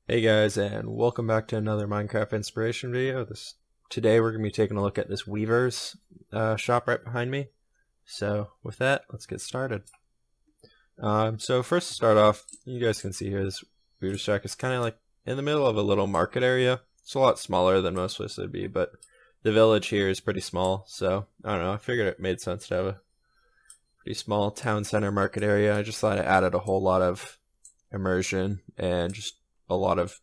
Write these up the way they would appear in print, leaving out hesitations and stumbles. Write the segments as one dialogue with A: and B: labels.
A: Hey guys, and welcome back to another Minecraft inspiration video. Today we're gonna be taking a look at this Weaver's shop right behind me. So with that, let's get started. So first to start off, you guys can see here this Weaver's shack is kind of like in the middle of a little market area. It's a lot smaller than most places would be, but the village here is pretty small. So I don't know. I figured it made sense to have a pretty small town center market area. I just thought it added a whole lot of immersion and just a lot of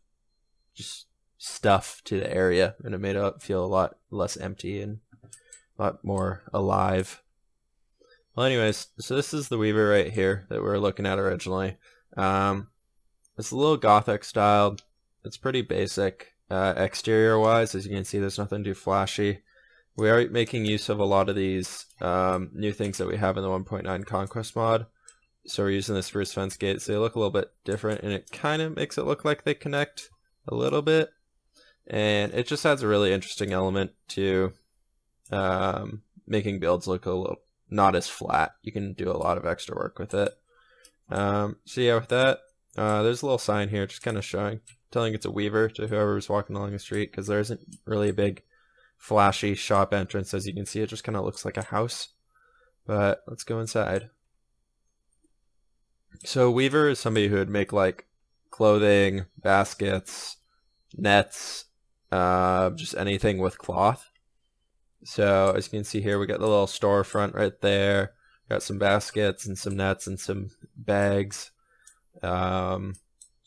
A: just stuff to the area, and it made it feel a lot less empty and a lot more alive. Well, anyways, so this is the Weaver right here that we were looking at originally. It's a little gothic styled. It's pretty basic exterior wise. As you can see, there's nothing too flashy. We are making use of a lot of these new things that we have in the 1.9 Conquest mod. So we're using this spruce fence gate, so they look a little bit different, and it kind of makes it look like they connect a little bit, and it just adds a really interesting element to making builds look a little not as flat. You can do a lot of extra work with it. So yeah, with that, there's a little sign here just kind of telling it's a Weaver to whoever's walking along the street, because there isn't really a big flashy shop entrance. As you can see, it just kind of looks like a house. But let's go inside. So Weaver is somebody who would make like clothing, baskets, nets, just anything with cloth. So as you can see here, we got the little storefront right there. Got some baskets and some nets and some bags, some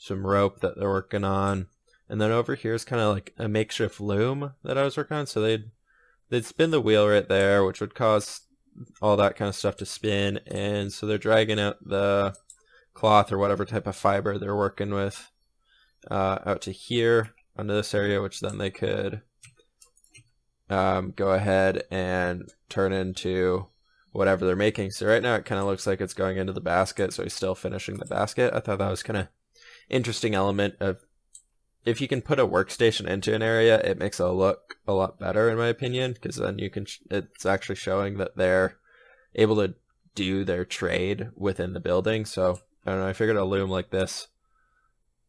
A: rope that they're working on, and then over here is kind of like a makeshift loom that I was working on. So they'd spin the wheel right there, which would cause all that kind of stuff to spin, and so they're dragging out the cloth or whatever type of fiber they're working with out to here onto this area, which then they could go ahead and turn into whatever they're making. So right now it kind of looks like it's going into the basket, so he's still finishing the basket. I thought that was kind of interesting element of, if you can put a workstation into an area, it makes it look a lot better in my opinion, because then it's actually showing that they're able to do their trade within the building. So I don't know, I figured a loom like this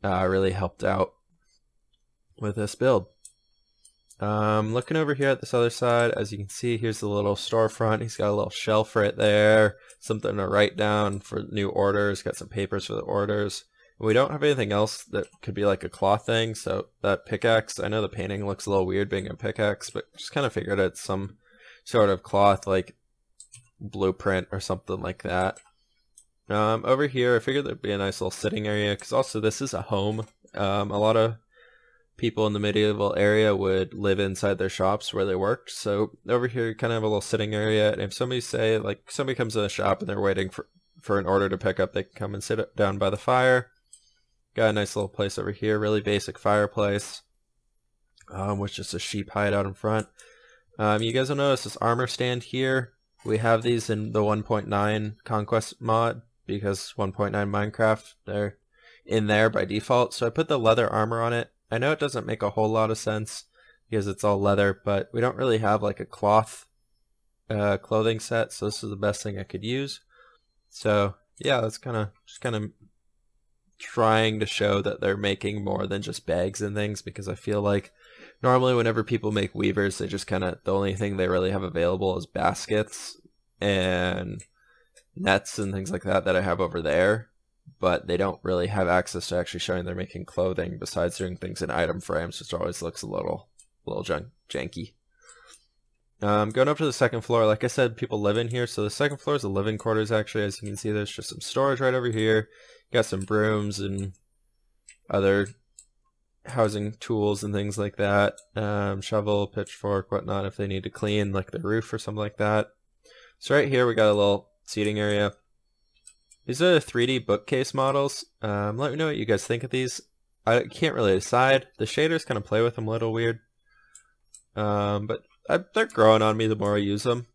A: really helped out with this build. Looking over here at this other side, as you can see, here's the little storefront. He's got a little shelf right there, something to write down for new orders, got some papers for the orders. We don't have anything else that could be like a cloth thing, so that pickaxe, I know the painting looks a little weird being a pickaxe, but just kind of figured it's some sort of cloth like blueprint or something like that. Over here, I figured there'd be a nice little sitting area, because also this is a home. A lot of people in the medieval area would live inside their shops where they worked. So over here, you kind of have a little sitting area. And if somebody somebody comes to the shop and they're waiting for an order to pick up, they can come and sit down by the fire. Got a nice little place over here, really basic fireplace, with just a sheep hide out in front. You guys will notice this armor stand here. We have these in the 1.9 Conquest mod, because 1.9 Minecraft, they're in there by default. So I put the leather armor on it. I know it doesn't make a whole lot of sense because it's all leather, but we don't really have like a cloth clothing set, so this is the best thing I could use. So yeah, that's kind of trying to show that they're making more than just bags and things, because I feel like normally whenever people make Weavers, they just the only thing they really have available is baskets and nets and things like that I have over there, but they don't really have access to actually showing they're making clothing besides doing things in item frames, which always looks a little janky. Going up to the second floor, like I said, people live in here, so the second floor is the living quarters actually. As you can see, there's just some storage right over here. Got some brooms and other housing tools and things like that. Shovel, pitchfork, whatnot, if they need to clean like the roof or something like that. So right here we got a little seating area. These are the 3D bookcase models. Let me know what you guys think of these. I can't really decide. The shaders kind of play with them a little weird. But they're growing on me the more I use them.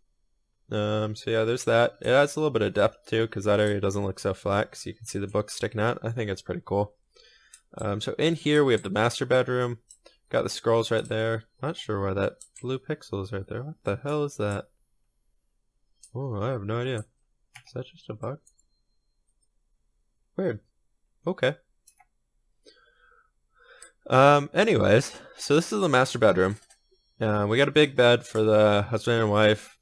A: So yeah, there's that. It adds a little bit of depth too, because that area doesn't look so flat, because you can see the books sticking out. I think it's pretty cool. So in here we have the master bedroom. Got the scrolls right there. Not sure why that blue pixel is right there. What the hell is that? Oh, I have no idea. Is that just a bug? Weird. Okay. Anyways, so this is the master bedroom. We got a big bed for the husband and wife,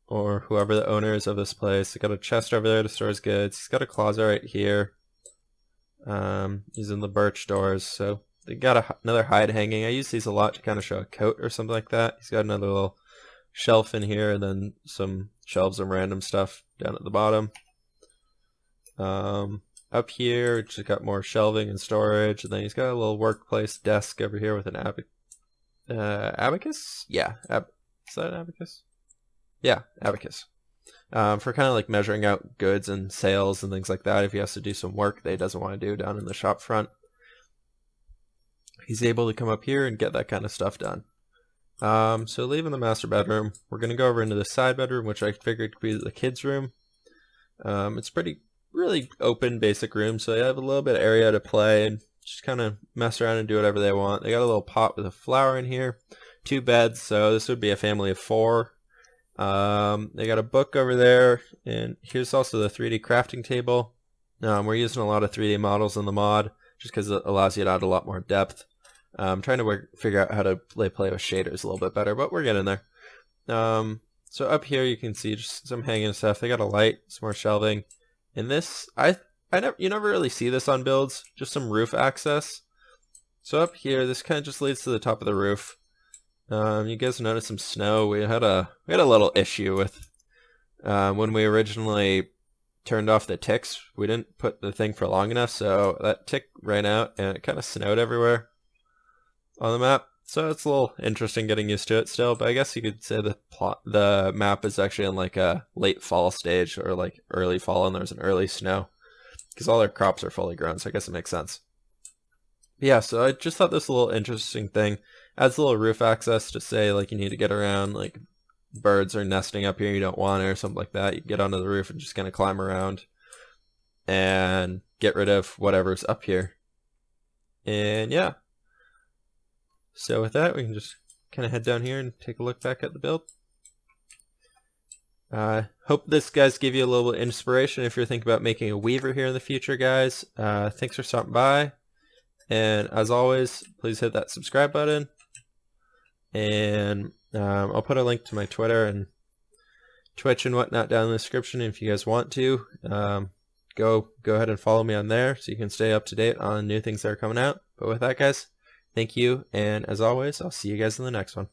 A: or whoever the owner is of this place. They got a chest over there to store his goods. He's got a closet right here. Using the birch doors, so they got another hide hanging. I use these a lot to kind of show a coat or something like that. He's got another little shelf in here, and then some shelves of random stuff down at the bottom. Up here, just got more shelving and storage, and then he's got a little workplace desk over here with an abacus? Yeah, is that an abacus? Yeah, abacus. For kind of like measuring out goods and sales and things like that. If he has to do some work that he doesn't want to do down in the shop front, he's able to come up here and get that kind of stuff done. So leaving the master bedroom, we're going to go over into the side bedroom, which I figured could be the kids' room. It's really open, basic room, so they have a little bit of area to play and just kind of mess around and do whatever they want. They got a little pot with a flower in here, 2 beds, so this would be a family of 4. They got a book over there, and here's also the 3D crafting table. We're using a lot of 3D models in the mod just because it allows you to add a lot more depth. I'm trying to figure out how to play with shaders a little bit better, but we're getting there. So up here you can see just some hanging stuff. They got a light, some more shelving, and this you never really see this on builds, just some roof access. So up here, this kind of just leads to the top of the roof. You guys noticed some snow. We had a little issue with when we originally turned off the ticks. We didn't put the thing for long enough, so that tick ran out and it kind of snowed everywhere on the map. So it's a little interesting getting used to it still, but I guess you could say the map is actually in like a late fall stage or like early fall, and there's an early snow because all their crops are fully grown, so I guess it makes sense. Yeah, so I just thought this was a little interesting thing. Adds a little roof access to say like you need to get around, like birds are nesting up here, you don't want it or something like that. You get onto the roof and just kind of climb around and get rid of whatever's up here. And yeah. So with that, we can just kind of head down here and take a look back at the build. Hope this guys give you a little inspiration if you're thinking about making a weaver here in the future, guys. Thanks for stopping by. And as always, please hit that subscribe button. And I'll put a link to my Twitter and Twitch and whatnot down in the description if you guys want to. Go ahead and follow me on there so you can stay up to date on new things that are coming out. But with that, guys, thank you. And as always, I'll see you guys in the next one.